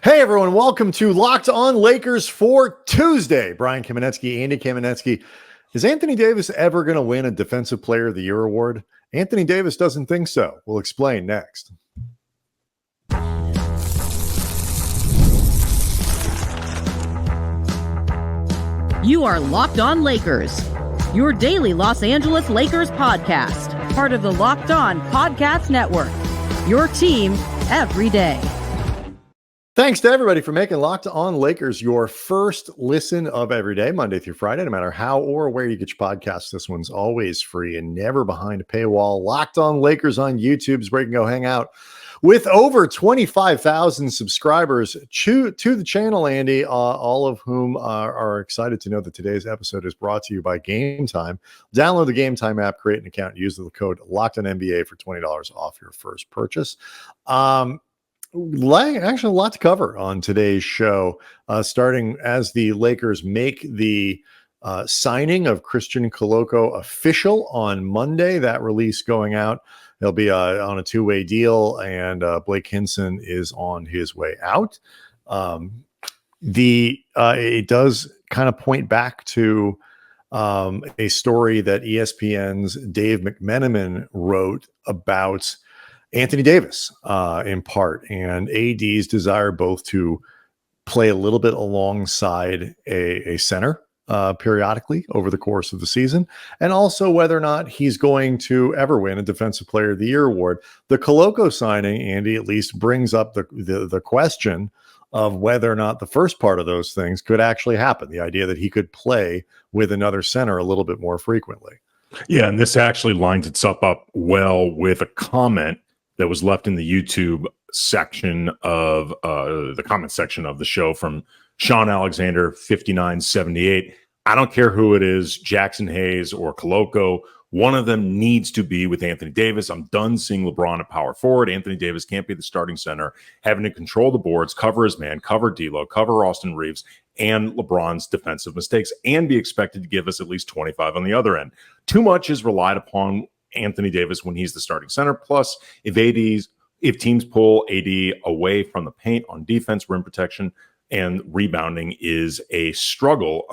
Hey everyone, welcome to Locked On Lakers for Tuesday. Brian Kamenetsky, Andy Kamenetsky. Is Anthony Davis ever going to win a Defensive Player of the Year award? Anthony Davis doesn't think so. We'll explain next. You are Locked On Lakers, your daily Los Angeles Lakers podcast, part of the Locked On Podcast Network, your team every day. Thanks to everybody for making Locked On Lakers your first listen of every day, Monday through Friday, no matter how or where you get your podcasts. This one's always free and never behind a paywall. Locked On Lakers on YouTube is where you can go hang out with over 25,000 subscribers to the channel, Andy, all of whom are excited to know that today's episode is brought to you by Game Time. Download the Game Time app, create an account, use the code LOCKEDONNBA for $20 off your first purchase. Actually, a lot to cover on today's show, starting as the Lakers make the signing of Christian Koloko official on Monday. That release going out. He'll be on a two-way deal, and Blake Hinson is on his way out. It does kind of point back to a story that ESPN's Dave McMenamin wrote about Anthony Davis, in part, and AD's desire both to play a little bit alongside a center periodically over the course of the season, and also whether or not he's going to ever win a Defensive Player of the Year award. The Koloko signing, Andy, at least brings up the question of whether or not the first part of those things could actually happen. The idea that he could play with another center a little bit more frequently. Yeah, and this actually lines itself up well with a comment that was left in the YouTube section of the comment section of the show from Sean Alexander, 5978. I don't care who it is, Jackson Hayes or Koloko. One of them needs to be with Anthony Davis. I'm done seeing LeBron at power forward. Anthony Davis can't be the starting center, having to control the boards, cover his man, cover D'Lo, cover Austin Reeves, and LeBron's defensive mistakes, and be expected to give us at least 25 on the other end. Too much is relied upon Anthony Davis when he's the starting center. Plus, if teams pull AD away from the paint on defense, rim protection and rebounding is a struggle.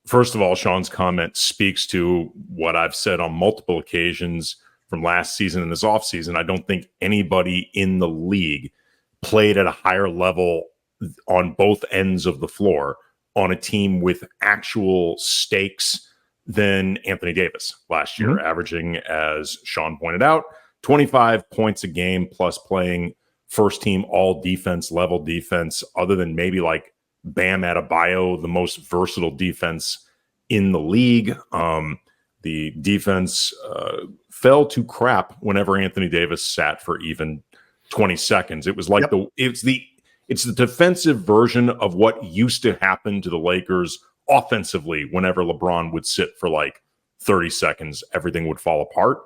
First of all, Sean's comment speaks to what I've said on multiple occasions from last season and this offseason. I don't think anybody in the league played at a higher level on both ends of the floor on a team with actual stakes than Anthony Davis last year, averaging, as Sean pointed out, 25 points a game, plus playing first team all defense level defense, other than maybe like Bam Adebayo, the most versatile defense in the league. The defense fell to crap whenever Anthony Davis sat for even 20 seconds. It was like it's the defensive version of what used to happen to the Lakers offensively. Whenever LeBron would sit for like 30 seconds, everything would fall apart.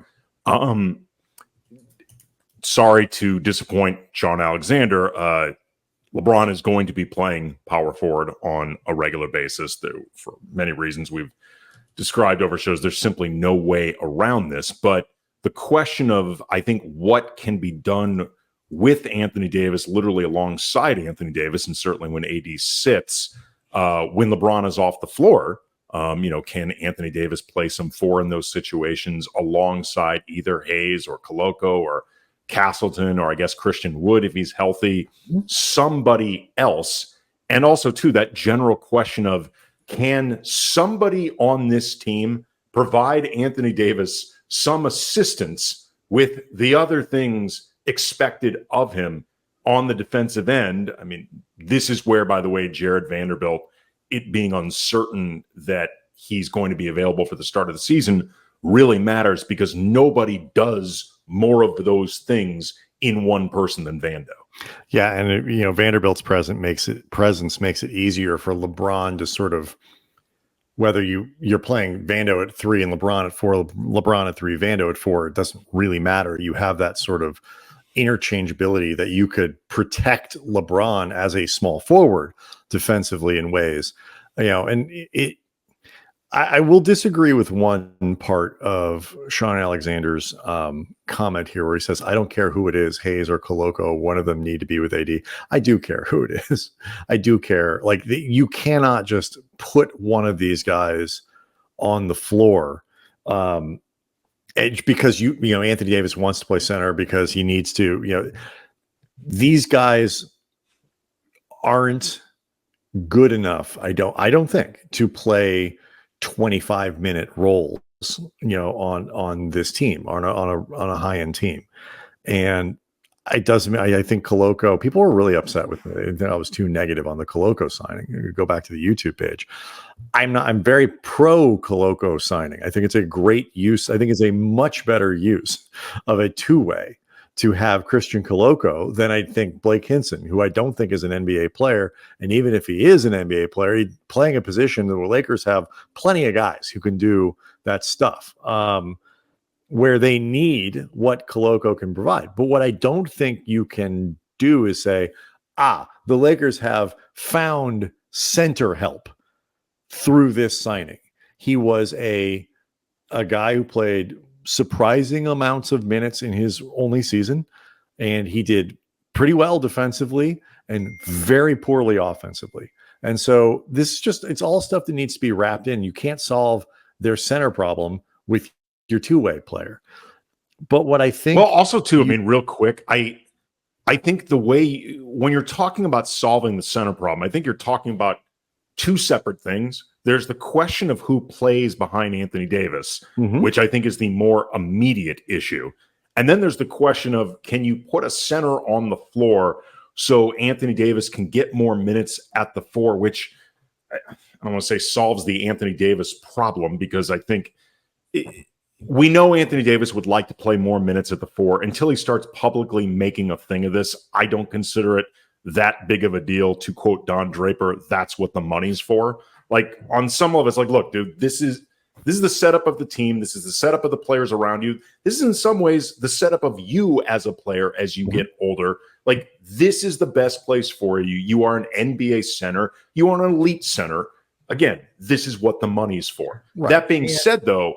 Sorry to disappoint Sean Alexander. LeBron is going to be playing power forward on a regular basis. For many reasons we've described over shows, there's simply no way around this. But the question of, I think, what can be done with Anthony Davis, literally alongside Anthony Davis, and certainly when AD sits, when LeBron is off the floor, can Anthony Davis play some four in those situations alongside either Hayes or Koloko or Castleton, or I guess Christian Wood if he's healthy, somebody else? And also, too, that general question of, can somebody on this team provide Anthony Davis some assistance with the other things expected of him on the defensive end? I mean, this is where, by the way, Jared Vanderbilt, it being uncertain that he's going to be available for the start of the season, really matters, because nobody does more of those things in one person than Vando. Yeah, and Vanderbilt's presence makes it easier for LeBron to sort of, whether you're playing Vando at 3 and LeBron at 4, LeBron at 3, Vando at 4, it doesn't really matter. You have that sort of interchangeability that you could protect LeBron as a small forward defensively in ways, and I will disagree with one part of Sean Alexander's comment here, where he says, "I don't care who it is, Hayes or Koloko. One of them need to be with AD." I do care who it is. I do care. Like you cannot just put one of these guys on the floor because you know Anthony Davis wants to play center because he needs to. You know, these guys aren't good enough. I don't think to play 25-minute roles, you know, on this team, on a high-end team. And it doesn't. I think Koloko. People were really upset with me. I was too negative on the Koloko signing. Go back to the YouTube page. I'm not. I'm very pro Koloko signing. I think it's a great use. I think it's a much better use of a two-way to have Christian Koloko than I think Blake Hinson, who I don't think is an NBA player. And even if he is an NBA player, he's playing a position that the Lakers have plenty of guys who can do that stuff, where they need what Koloko can provide. But what I don't think you can do is say, the Lakers have found center help through this signing. He was a guy who played surprising amounts of minutes in his only season, and he did pretty well defensively and very poorly offensively. And so this is just, it's all stuff that needs to be wrapped in. You can't solve their center problem with your two-way player. But what I think, well, also too, I mean, real quick, I think the way when you're talking about solving the center problem, I think you're talking about two separate things. There's the question of who plays behind Anthony Davis, which I think is the more immediate issue. And then there's the question of, can you put a center on the floor so Anthony Davis can get more minutes at the four, which I don't want to say solves the Anthony Davis problem, because I think we know Anthony Davis would like to play more minutes at the four. Until he starts publicly making a thing of this, I don't consider it that big of a deal. To quote Don Draper, that's what the money's for. Like on some level, it's like, look, dude, this is the setup of the team. This is the setup of the players around you. This is in some ways the setup of you as a player as you get older. Like, this is the best place for you. You are an NBA center. You are an elite center. Again, this is what the money's for. Right. That being said, though,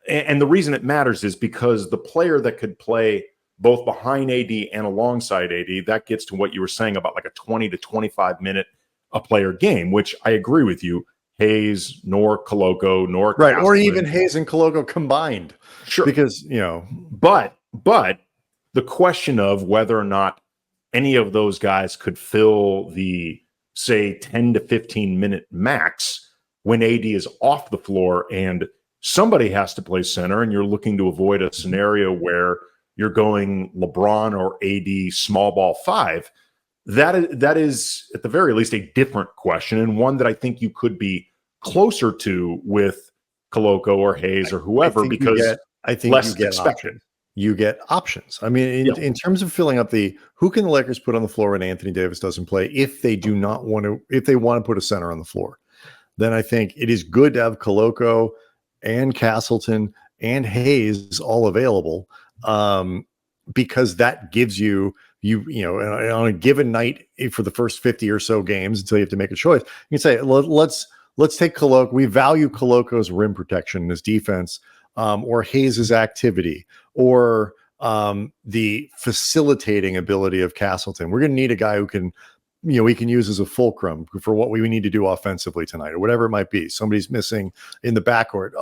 and the reason it matters is because the player that could play both behind AD and alongside AD, that gets to what you were saying about like a 20 to 25 minute a player game, which I agree with you. Hayes, nor Koloko, nor right, Castleman. or even Hayes and Koloko combined. Sure, because you know, but the question of whether or not any of those guys could fill the, say, 10 to 15 minute max when AD is off the floor and somebody has to play center, and you're looking to avoid a scenario where you're going LeBron or AD small ball five. That is at the very least a different question, and one that I think you could be closer to with Koloko or Hayes or whoever, because I think less you get expected. Options. You get options. I mean, in terms of filling up who can the Lakers put on the floor when Anthony Davis doesn't play, if they do not want to, if they want to put a center on the floor, then I think it is good to have Koloko and Castleton and Hayes all available, because that gives you know, on a given night for the first 50 or so games until you have to make a choice, you can say, let's take Koloko. We value Koloko's rim protection, his defense, or Hayes's activity, or the facilitating ability of Castleton. We're going to need a guy who can, you know, we can use as a fulcrum for what we need to do offensively tonight, or whatever it might be. Somebody's missing in the backcourt.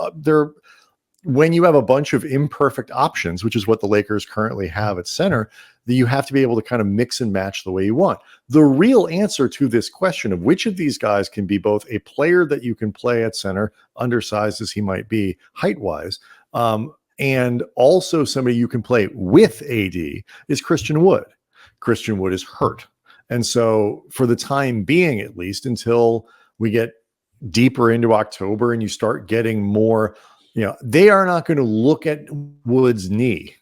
When you have a bunch of imperfect options, which is what the Lakers currently have at center, that you have to be able to kind of mix and match the way you want. The real answer to this question of which of these guys can be both a player that you can play at center, undersized as he might be height-wise, and also somebody you can play with AD, is Christian Wood. Christian Wood is hurt. And so for the time being, at least until we get deeper into October and you start getting more, you know, they are not going to look at Wood's knee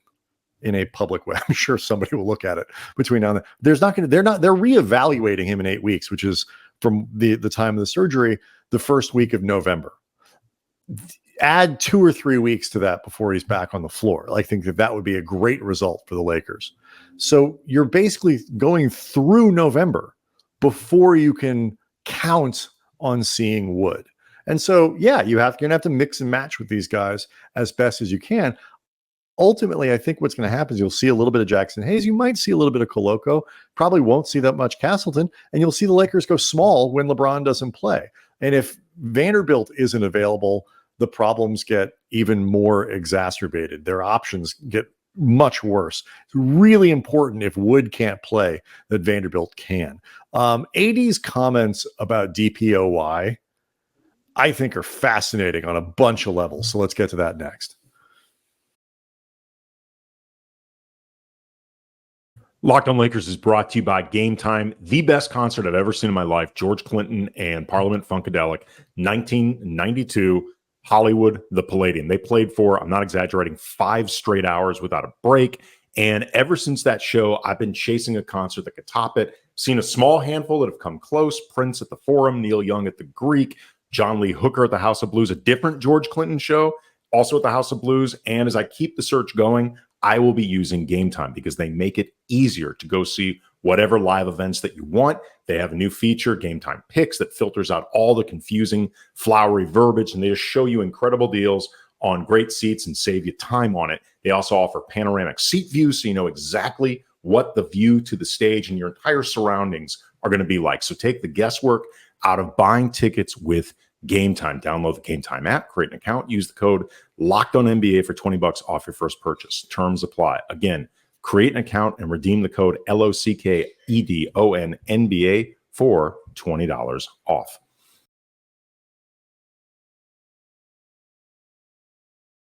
in a public way. I'm sure somebody will look at it between now and then. They're reevaluating him in 8 weeks, which is from the time of the surgery, the first week of November. Add 2 or 3 weeks to that before he's back on the floor. I think that would be a great result for the Lakers. So you're basically going through November before you can count on seeing Wood. And so, yeah, you're going to have to mix and match with these guys as best as you can. Ultimately, I think what's going to happen is you'll see a little bit of Jackson Hayes. You might see a little bit of Koloko. Probably won't see that much Castleton. And you'll see the Lakers go small when LeBron doesn't play. And if Vanderbilt isn't available, the problems get even more exacerbated. Their options get much worse. It's really important if Wood can't play that Vanderbilt can. AD's comments about DPOY, I think, are fascinating on a bunch of levels. So let's get to that next. Locked on Lakers is brought to you by Game Time, the best concert I've ever seen in my life. George Clinton and Parliament Funkadelic, 1992, Hollywood, the Palladium. They played for, I'm not exaggerating, 5 straight hours without a break. And ever since that show, I've been chasing a concert that could top it. Seen a small handful that have come close. Prince at the Forum, Neil Young at the Greek, John Lee Hooker at the House of Blues, a different George Clinton show, also at the House of Blues. And as I keep the search going, I will be using Game Time because they make it easier to go see whatever live events that you want. They have a new feature, Game Time Picks, that filters out all the confusing, flowery verbiage, and they just show you incredible deals on great seats and save you time on it. They also offer panoramic seat views, so you know exactly what the view to the stage and your entire surroundings are going to be like. So take the guesswork out of buying tickets with Game Time. Download the Game Time app, create an account, use the code LOCKEDONNBA for $20 off your first purchase. Terms apply. Again, create an account and redeem the code LOCKEDONNBA for $20 off.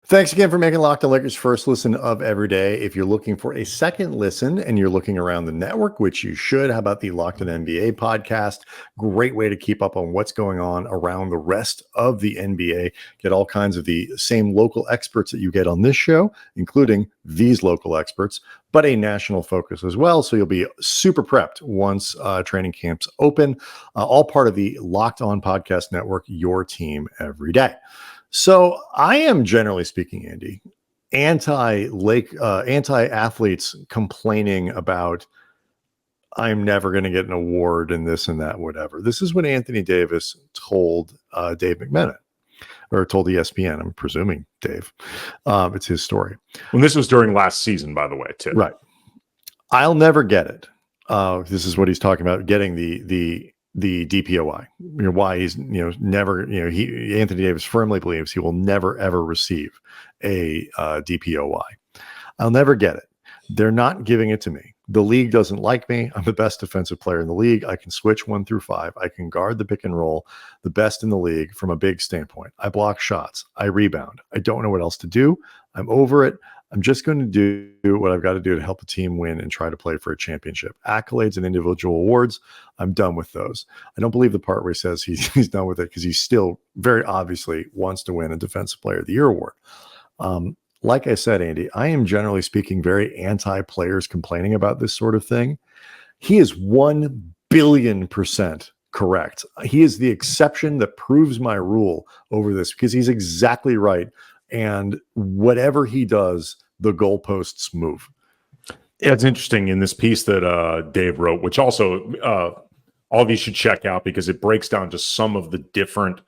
Thanks again for making Locked on Lakers first listen of every day. If you're looking for a second listen and you're looking around the network, which you should, how about the Locked on NBA podcast? Great way to keep up on what's going on around the rest of the NBA. Get all kinds of the same local experts that you get on this show, including these local experts, but a national focus as well. So you'll be super prepped once training camps open. All part of the Locked On Podcast Network, your team every day. So I am, generally speaking, Andy, anti-athletes complaining about I'm never going to get an award and this and that, whatever. This is what Anthony Davis told Dave McMenamin, or told ESPN. I'm presuming Dave. It's his story. And this was during last season, by the way, too. Right. I'll never get it. This is what he's talking about, getting the DPOY. Why he's never, Anthony Davis firmly believes he will never ever receive a DPOY. I'll never get it. They're not giving it to me. The league doesn't like me. I'm the best defensive player in the league. I can switch 1 through 5. I can guard the pick and roll, the best in the league from a big standpoint. I block shots. I rebound. I don't know what else to do. I'm over it. I'm just going to do what I've got to do to help the team win and try to play for a championship. Accolades and individual awards, I'm done with those. I don't believe the part where he says he's done with it, because he still very obviously wants to win a Defensive Player of the Year award. Like I said, Andy, I am generally speaking very anti-players complaining about this sort of thing. He is 1 billion% correct. He is the exception that proves my rule over this, because he's exactly right. And whatever he does, the goalposts move. Yeah, it's interesting in this piece that Dave wrote, which also all of you should check out, because it breaks down just some of the different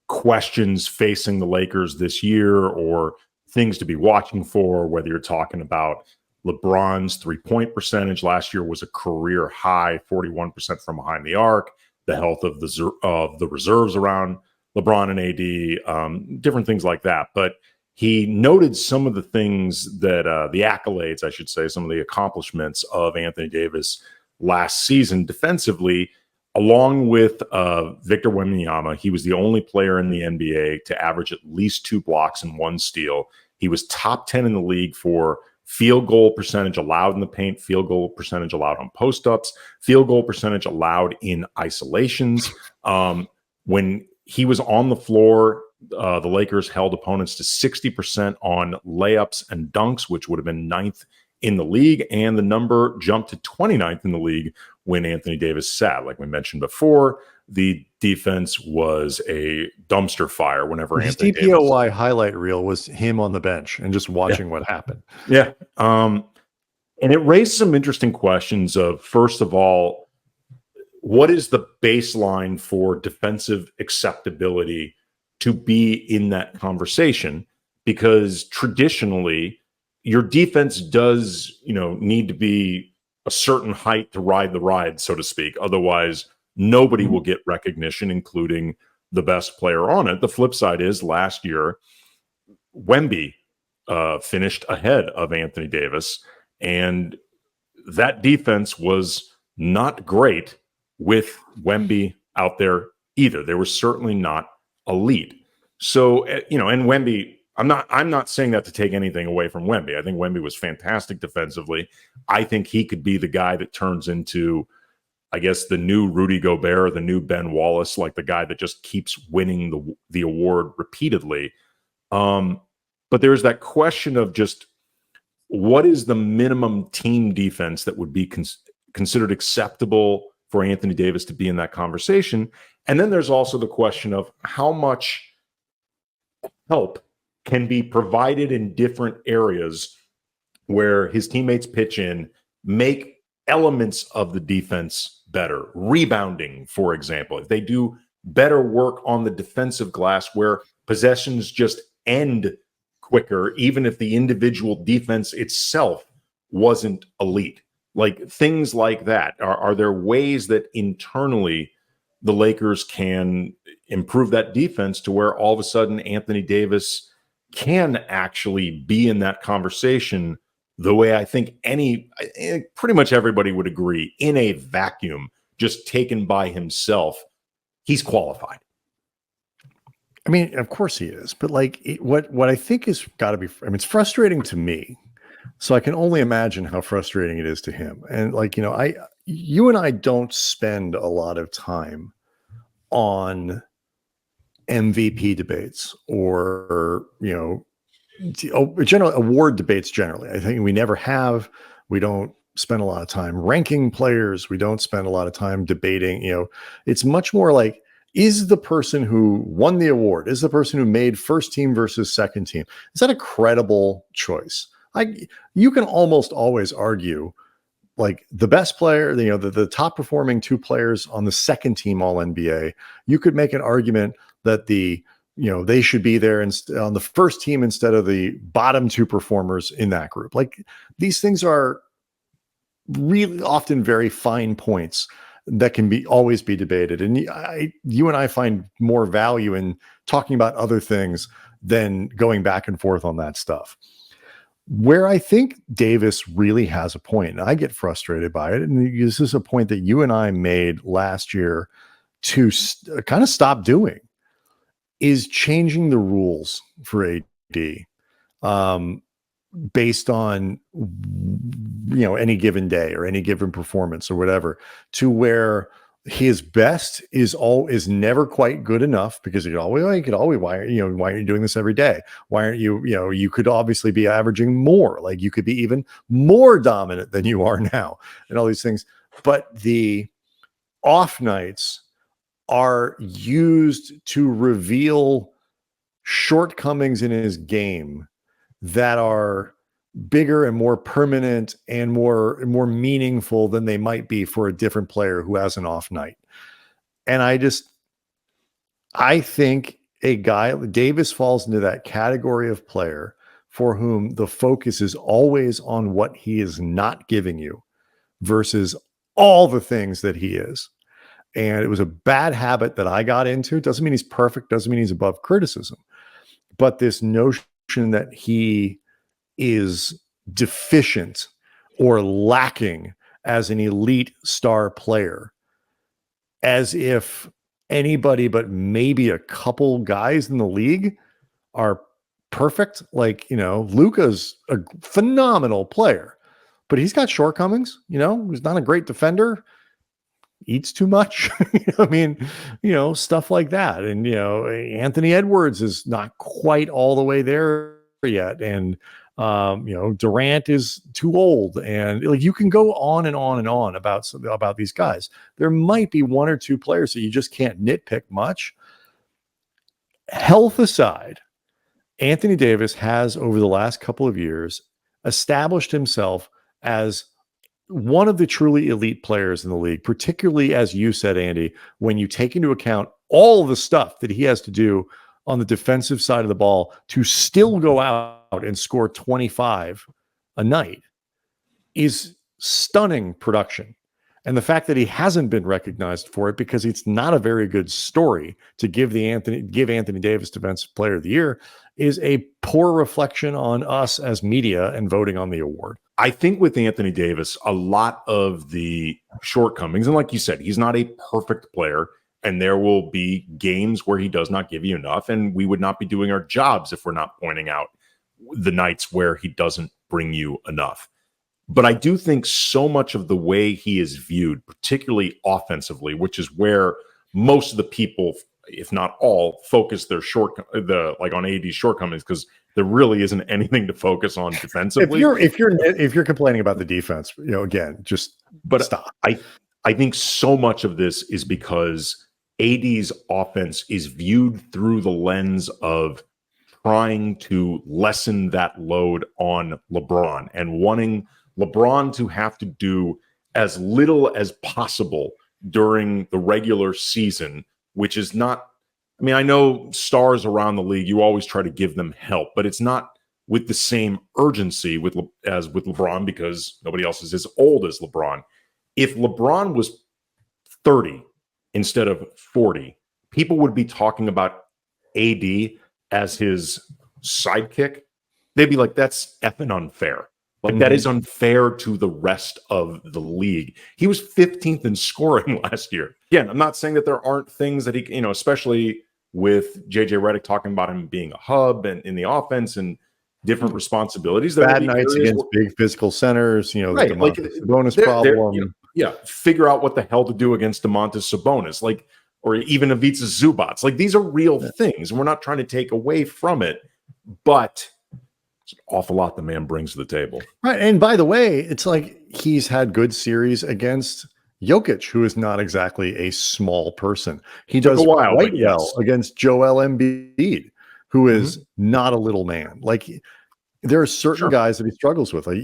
questions facing the Lakers this year, or things to be watching for, whether you're talking about LeBron's three-point percentage last year was a career high, 41% from behind the arc, the health of the reserves around LeBron and AD, different things like that. But he noted some of the things that the accolades, I should say, some of the accomplishments of Anthony Davis last season defensively, along with Victor Wembanyama. He was the only player in the NBA to average at least 2 blocks and 1 steal. He was top 10 in the league for field goal percentage allowed in the paint, field goal percentage allowed on post-ups, field goal percentage allowed in isolations. When he was on the floor, the Lakers held opponents to 60% on layups and dunks, which would have been 9th in the league. And the number jumped to 29th in the league when Anthony Davis sat. Like we mentioned before, the defense was a dumpster fire whenever His Anthony DPOY Davis. highlight reel was him on the bench and just watching what happened. Yeah. And it raised some interesting questions of, first of all, what is the baseline for defensive acceptability to be in that conversation, because traditionally your defense does, need to be a certain height to ride the ride, so to speak. Otherwise, nobody will get recognition, including the best player on it. The flip side is last year, Wemby finished ahead of Anthony Davis, and that defense was not great with Wemby out there either. They were certainly not elite. So, and Wemby, I'm not saying that to take anything away from Wemby. I think Wemby was fantastic defensively. I think he could be the guy that turns into, I guess, the new Rudy Gobert, the new Ben Wallace, like the guy that just keeps winning the award repeatedly. But there's that question of just what is the minimum team defense that would be considered acceptable for Anthony Davis to be in that conversation? And then there's also the question of how much help can be provided in different areas where his teammates pitch in, make elements of the defense better. Rebounding, for example. If they do better work on the defensive glass where possessions just end quicker, even if the individual defense itself wasn't elite. Like things like that. Are there ways that internally the Lakers can improve that defense to where all of a sudden Anthony Davis can actually be in that conversation the way I think pretty much everybody would agree, in a vacuum, just taken by himself, he's qualified? I mean, of course he is, but what I think is got to be, it's frustrating to me. So I can only imagine how frustrating it is to him. And you and I don't spend a lot of time on MVP debates or, general award debates generally. I think we never have. We don't spend a lot of time ranking players. We don't spend a lot of time debating. It's much more like, is the person who won the award, is the person who made first team versus second team, is that a credible choice? You can almost always argue like the best player, the top performing two players on the second team All NBA. You could make an argument that they should be there on the first team instead of the bottom two performers in that group. Like these things are really often very fine points that can always be debated. And you and I find more value in talking about other things than going back and forth on that stuff. Where I think Davis really has a point, and I get frustrated by it, and this is a point that you and I made last year to kind of stop doing, is changing the rules for AD based on any given day or any given performance or whatever, to where his best is never quite good enough, because why are you doing this every day? Why aren't you could obviously be averaging more, like you could be even more dominant than you are now, and all these things. But the off nights are used to reveal shortcomings in his game that are bigger and more permanent and more meaningful than they might be for a different player who has an off night. And I think a guy, Davis, falls into that category of player for whom the focus is always on what he is not giving you versus all the things that he is. And it was a bad habit that I got into. It doesn't mean he's perfect, doesn't mean he's above criticism, but this notion that he is deficient or lacking as an elite star player, as if anybody but maybe a couple guys in the league are perfect. Luka's a phenomenal player, but he's got shortcomings. He's not a great defender, eats too much. Stuff like that. And, Anthony Edwards is not quite all the way there yet. And, Durant is too old. And you can go on and on and on about these guys. There might be one or two players that you just can't nitpick much. Health aside, Anthony Davis has, over the last couple of years, established himself as one of the truly elite players in the league, particularly, as you said, Andy, when you take into account all the stuff that he has to do on the defensive side of the ball to still go out and score 25 a night is stunning production. And the fact that he hasn't been recognized for it because it's not a very good story to give Anthony Davis Defensive Player of the Year is a poor reflection on us as media and voting on the award. I think with Anthony Davis, a lot of the shortcomings, and like you said, he's not a perfect player, and there will be games where he does not give you enough, and we would not be doing our jobs if we're not pointing out the nights where he doesn't bring you enough. But I do think so much of the way he is viewed, particularly offensively, which is where most of the people, if not all, focus their on AD's shortcomings, because there really isn't anything to focus on defensively. If you're complaining about the defense, again, just stop. I think so much of this is because AD's offense is viewed through the lens of trying to lessen that load on LeBron and wanting LeBron to have to do as little as possible during the regular season, which is not, I mean, I know stars around the league, you always try to give them help, but it's not with the same urgency as with LeBron, because nobody else is as old as LeBron. If LeBron was 30 instead of 40, people would be talking about AD as his sidekick. They'd be like, that's effing unfair. Like, that is unfair to the rest of the league. He was 15th in scoring last year. Again, I'm not saying that there aren't things that he, especially with JJ Redick talking about him being a hub and in the offense and different responsibilities. Bad nights against big physical centers, right? The bonus problem. Figure out what the hell to do against Domantas Sabonis, or even Ivica Zubac. Like, these are real things, and we're not trying to take away from it, but it's an awful lot the man brings to the table. Right. And by the way, it's like he's had good series against Jokic, who is not exactly a small person. He does quite well against Joel Embiid, who is not a little man. Like, there are certain guys that he struggles with. Like,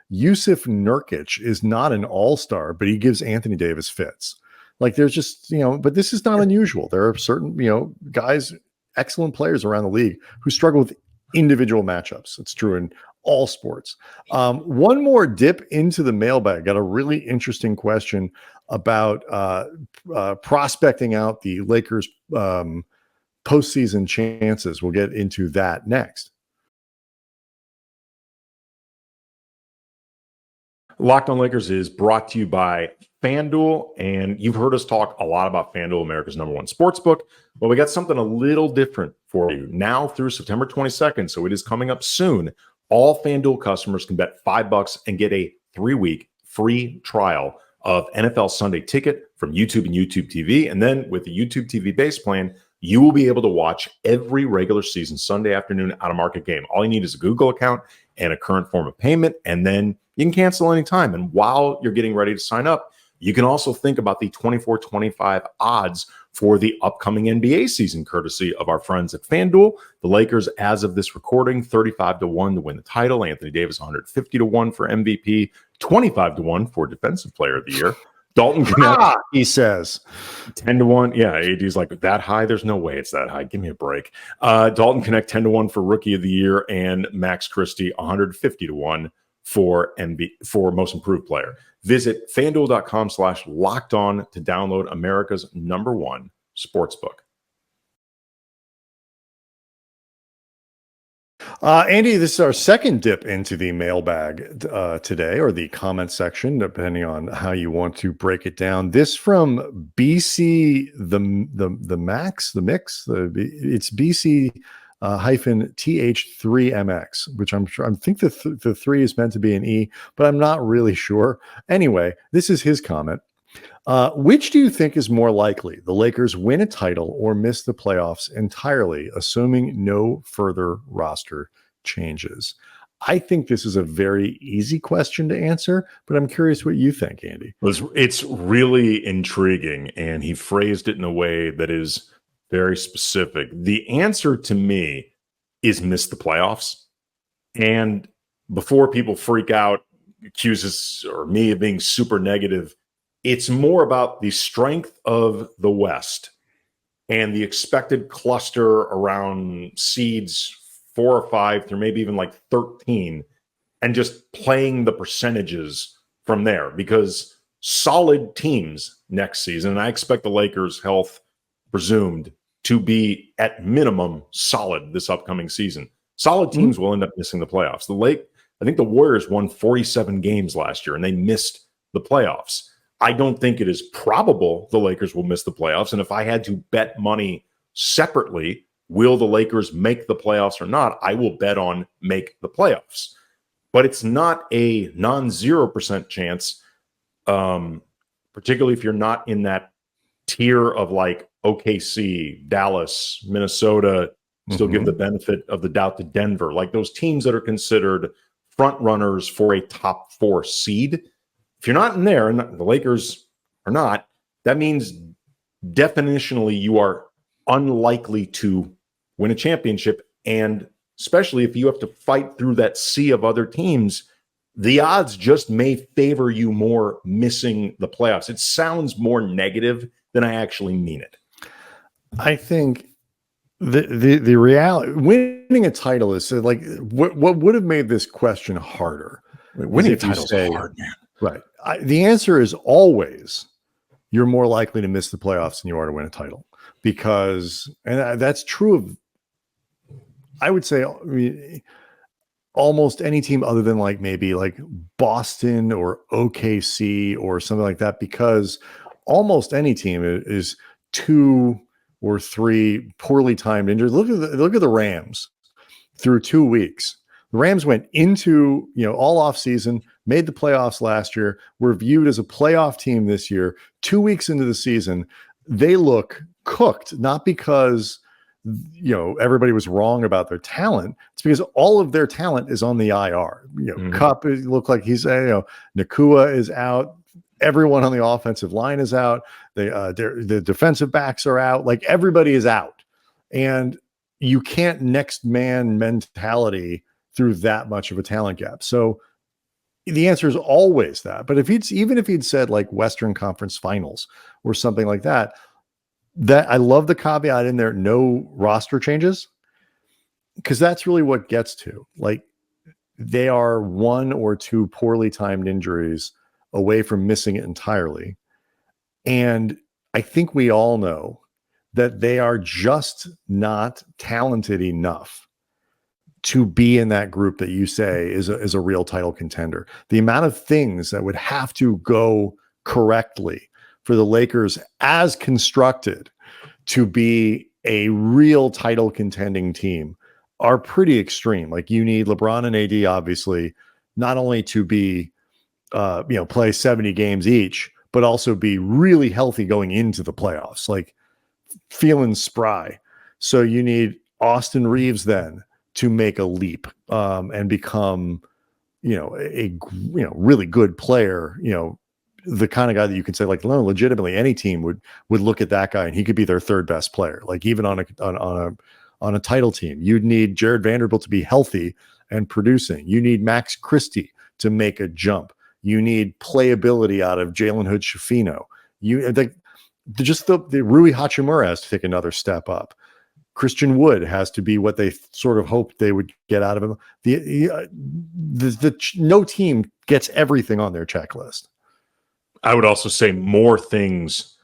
Yusuf Nurkic is not an all-star, but he gives Anthony Davis fits. Like, there's just, but this is not unusual. There are certain, guys, excellent players around the league who struggle with individual matchups. It's true in all sports. One more dip into the mailbag. Got a really interesting question about prospecting out the Lakers postseason chances. We'll get into that next. Locked on Lakers is brought to you by FanDuel, and you've heard us talk a lot about FanDuel, America's #1 sportsbook. Well, we got something a little different for you now through September 22nd, so it is coming up soon. All FanDuel customers can bet $5 and get a 3-week free trial of NFL Sunday Ticket from YouTube and YouTube TV. And then with the YouTube TV base plan, you will be able to watch every regular season Sunday afternoon out-of-market game. All you need is a Google account and a current form of payment, and then you can cancel anytime. And while you're getting ready to sign up, you can also think about the 24-25 odds for the upcoming NBA season, courtesy of our friends at FanDuel. The Lakers, as of this recording, 35-1 to win the title. Anthony Davis, 150-1 for MVP, 25-1 for Defensive Player of the Year. Dalton Connect, he says 10-1. Yeah, AD's like, that high? There's no way it's that high. Give me a break. Dalton Connect, 10-1 for Rookie of the Year, and Max Christie, 150-1 for Most Improved Player. Visit FanDuel.com/lockedon to download America's #1 sportsbook. Andy, this is our second dip into the mailbag today, or the comment section, depending on how you want to break it down. This from BC it's BC hyphen TH3MX, which I think the 3 is meant to be an E, but I'm not really sure. Anyway, this is his comment. Which do you think is more likely? The Lakers win a title or miss the playoffs entirely, assuming no further roster changes? I think this is a very easy question to answer, but I'm curious what you think, Andy. It's really intriguing, and he phrased it in a way that is very specific. The answer to me is miss the playoffs. And before people freak out, accuse us or me of being super negative, it's more about the strength of the West and the expected cluster around seeds 4 or 5 through maybe even like 13, and just playing the percentages from there, because solid teams next season, and I expect the Lakers' health presumed to be at minimum solid this upcoming season. Solid teams will end up missing the playoffs. I think the Warriors won 47 games last year and they missed the playoffs. I don't think it is probable the Lakers will miss the playoffs. And if I had to bet money separately, will the Lakers make the playoffs or not, I will bet on make the playoffs. But it's not a non-0% chance, particularly if you're not in that tier of like OKC, Dallas, Minnesota, still give the benefit of the doubt to Denver, like those teams that are considered front runners for a top 4 seed. If you're not in there, and the Lakers are not, that means definitionally you are unlikely to win a championship. And especially if you have to fight through that sea of other teams, the odds just may favor you more missing the playoffs. It sounds more negative than I actually mean it. I think the reality, winning a title is like what would have made this question harder. Winning a title is hard, man. Right. The answer is always you're more likely to miss the playoffs than you are to win a title, because, and that's true of, I would say, I mean, almost any team other than like maybe like Boston or OKC or something like that, because almost any team is 2 or 3 poorly timed injuries. Look at the Rams through 2 weeks. The Rams went into, all off season, made the playoffs last year, were viewed as a playoff team this year. 2 weeks into the season, they look cooked, not because everybody was wrong about their talent. It's because all of their talent is on the IR. Cup looked like he's Nakua is out. Everyone on the offensive line is out. The defensive backs are out. Like everybody is out, and you can't next man mentality through that much of a talent gap. So the answer is always that. But even if he'd said like Western Conference Finals or something like that, that I love the caveat in there, no roster changes, because that's really what gets to, like, they are 1 or 2 poorly timed injuries away from missing it entirely. And I think we all know that they are just not talented enough to be in that group that you say is a real title contender. The amount of things that would have to go correctly for the Lakers as constructed to be a real title contending team are pretty extreme. Like, you need LeBron and AD, obviously, not only to be, play 70 games each, but also be really healthy going into the playoffs, like feeling spry. So you need Austin Reeves then to make a leap and become, a really good player, the kind of guy that you can say, like, no, legitimately any team would look at that guy and he could be their 3rd best player. Like, even on a title team, you'd need Jared Vanderbilt to be healthy and producing. You need Max Christie to make a jump. You need playability out of Jalen Hood-Schifino. The Rui Hachimura has to take another step up. Christian Wood has to be what they sort of hoped they would get out of him. No team gets everything on their checklist. I would also say more things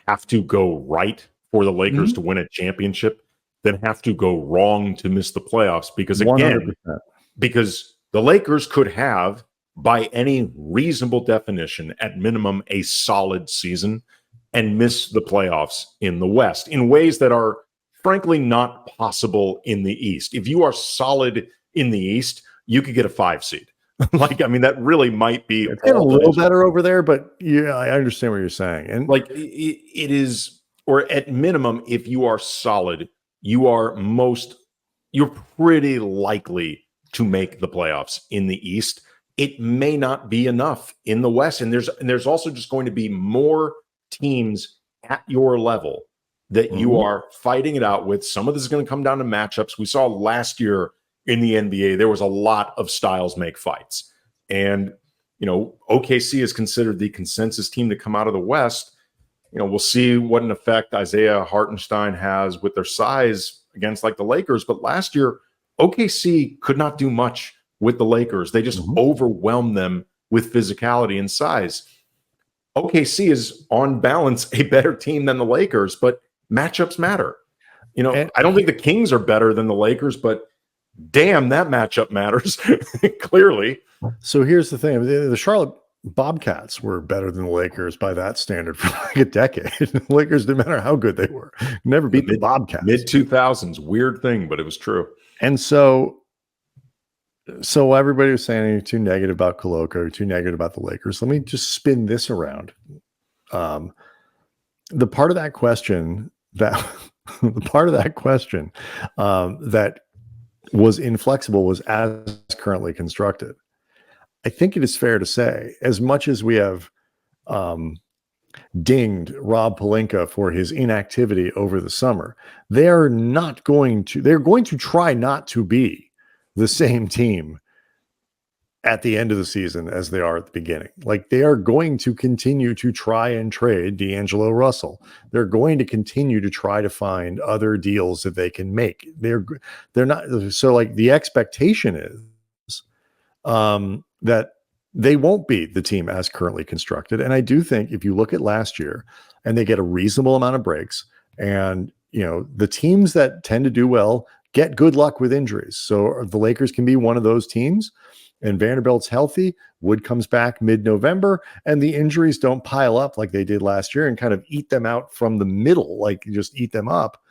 have to go right for the Lakers to win a championship than have to go wrong to miss the playoffs. Because again, 100%. Because the Lakers could have, by any reasonable definition, at minimum, a solid season and miss the playoffs in the West in ways that are frankly not possible in the East. If you are solid in the East, you could get a 5 seed. That really might be a little better over there, but yeah, I understand what you're saying. And like it is, or at minimum, if you are solid, you're pretty likely to make the playoffs in the East. It may not be enough in the West. And there's also just going to be more teams at your level that you are fighting it out with. Some of this is going to come down to matchups. We saw last year in the NBA, there was a lot of styles make fights. And, OKC is considered the consensus team to come out of the West. we'll see what an effect Isaiah Hartenstein has with their size against like the Lakers. But last year, OKC could not do much with the Lakers. They just overwhelmed them with physicality and size. OKC is on balance a better team than the Lakers, but matchups matter. I don't think the Kings are better than the Lakers, but damn, that matchup matters clearly. So here's the thing. The Charlotte Bobcats were better than the Lakers by that standard for like a decade. The Lakers, didn't matter how good they were, never beat the Bobcats. Mid-2000s, weird thing, but it was true. And so everybody was saying you're too negative about Coloco, you're too negative about the Lakers. Let me just spin this around. The part of that question that that was inflexible was as currently constructed. I think it is fair to say, as much as we have dinged Rob Pelinka for his inactivity over the summer, they're going to try not to be the same team at the end of the season as they are at the beginning. Like, they are going to continue to try and trade D'Angelo Russell. They're going to continue to try to find other deals that they can make. They're not, so like the expectation is that they won't be the team as currently constructed. And I do think if you look at last year and they get a reasonable amount of breaks, and the teams that tend to do well get good luck with injuries. So the Lakers can be one of those teams, and Vanderbilt's healthy. Wood comes back mid-November, and the injuries don't pile up like they did last year and kind of eat them out from the middle, like just eat them up.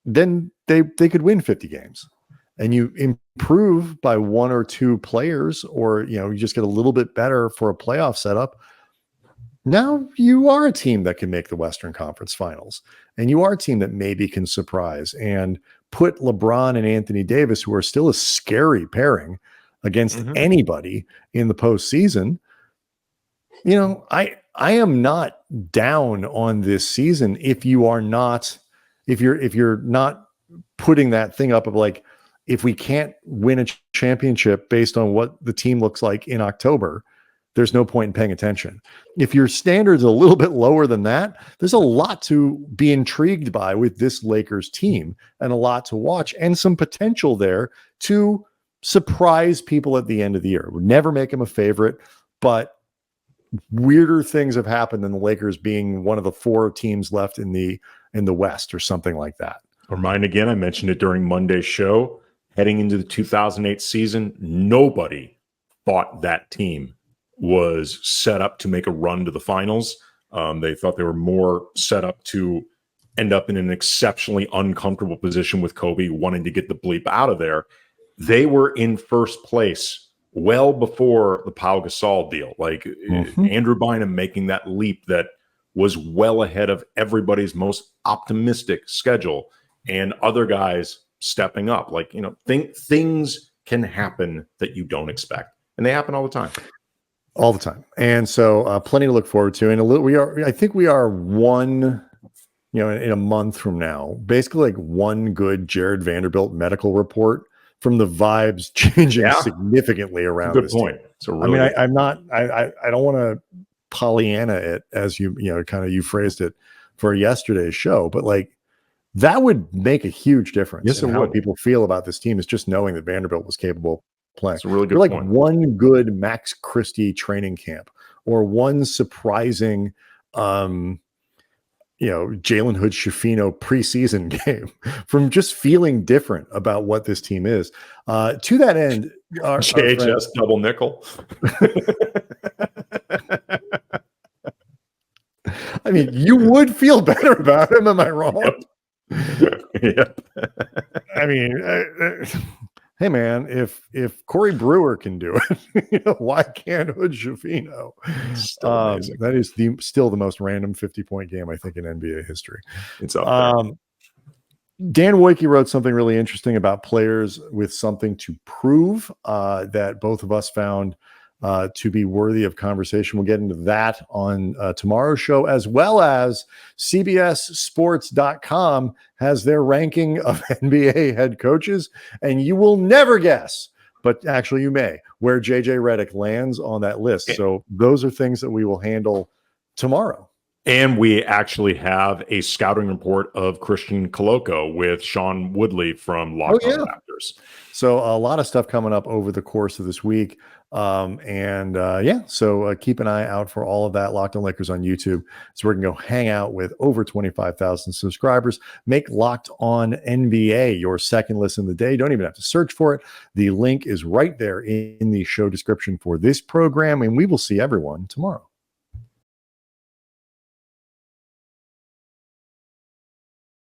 Then they could win 50 games. And you improve by one or two players, or you just get a little bit better for a playoff setup. Now you are a team that can make the Western Conference Finals, and you are a team that maybe can surprise and put LeBron and Anthony Davis, who are still a scary pairing, against anybody in the postseason. I am not down on this season if you're not putting that thing up of like, if we can't win a championship based on what the team looks like in October, there's no point in paying attention. If your standard's a little bit lower than that, there's a lot to be intrigued by with this Lakers team, and a lot to watch, and some potential there to surprise people at the end of the year. Would never make them a favorite, but weirder things have happened than the Lakers being one of the 4 teams left in the West or something like that. Remind again, I mentioned it during Monday's show. Heading into the 2008 season, nobody thought that team was set up to make a run to the finals. They thought they were more set up to end up in an exceptionally uncomfortable position with Kobe wanting to get the bleep out of there. They were in first place well before the Pau Gasol deal. Like Andrew Bynum making that leap that was well ahead of everybody's most optimistic schedule, and other guys stepping up. Like, things can happen that you don't expect, and they happen all the time. All the time. And so plenty to look forward to. And I think we are one, in a month from now, basically like one good Jared Vanderbilt medical report from the vibes changing significantly around. Good point. So really, I don't want to Pollyanna it, as you phrased it for yesterday's show, but like, that would make a huge difference in how people feel about this team, is just knowing that Vanderbilt was capable of playing. It's a really good point. Like one good Max Christie training camp, or one surprising, Jalen Hood Schifino preseason game, from just feeling different about what this team is. To that end, our JHS double nickel. I mean, you would feel better about him. Am I wrong? Yep. I mean, hey man, if Corey Brewer can do it, why can't Hood Schifino? That is still the most random 50-point game, I think, in NBA history. It's up there. Dan Wojcicki wrote something really interesting about players with something to prove that both of us found to be worthy of conversation. We'll get into that on tomorrow's show, as well as CBSSports.com has their ranking of NBA head coaches, and you will never guess, but actually you may, where JJ Redick lands on that list. So those are things that we will handle tomorrow. And we actually have a scouting report of Christian Coloco with Sean Woodley from Locked On Raptors. So a lot of stuff coming up over the course of this week. So keep an eye out for all of that. Locked On Lakers on YouTube. So we're going to go hang out with over 25,000 subscribers. Make Locked On NBA your second listen of the day. Don't even have to search for it. The link is right there in the show description for this program, and we will see everyone tomorrow.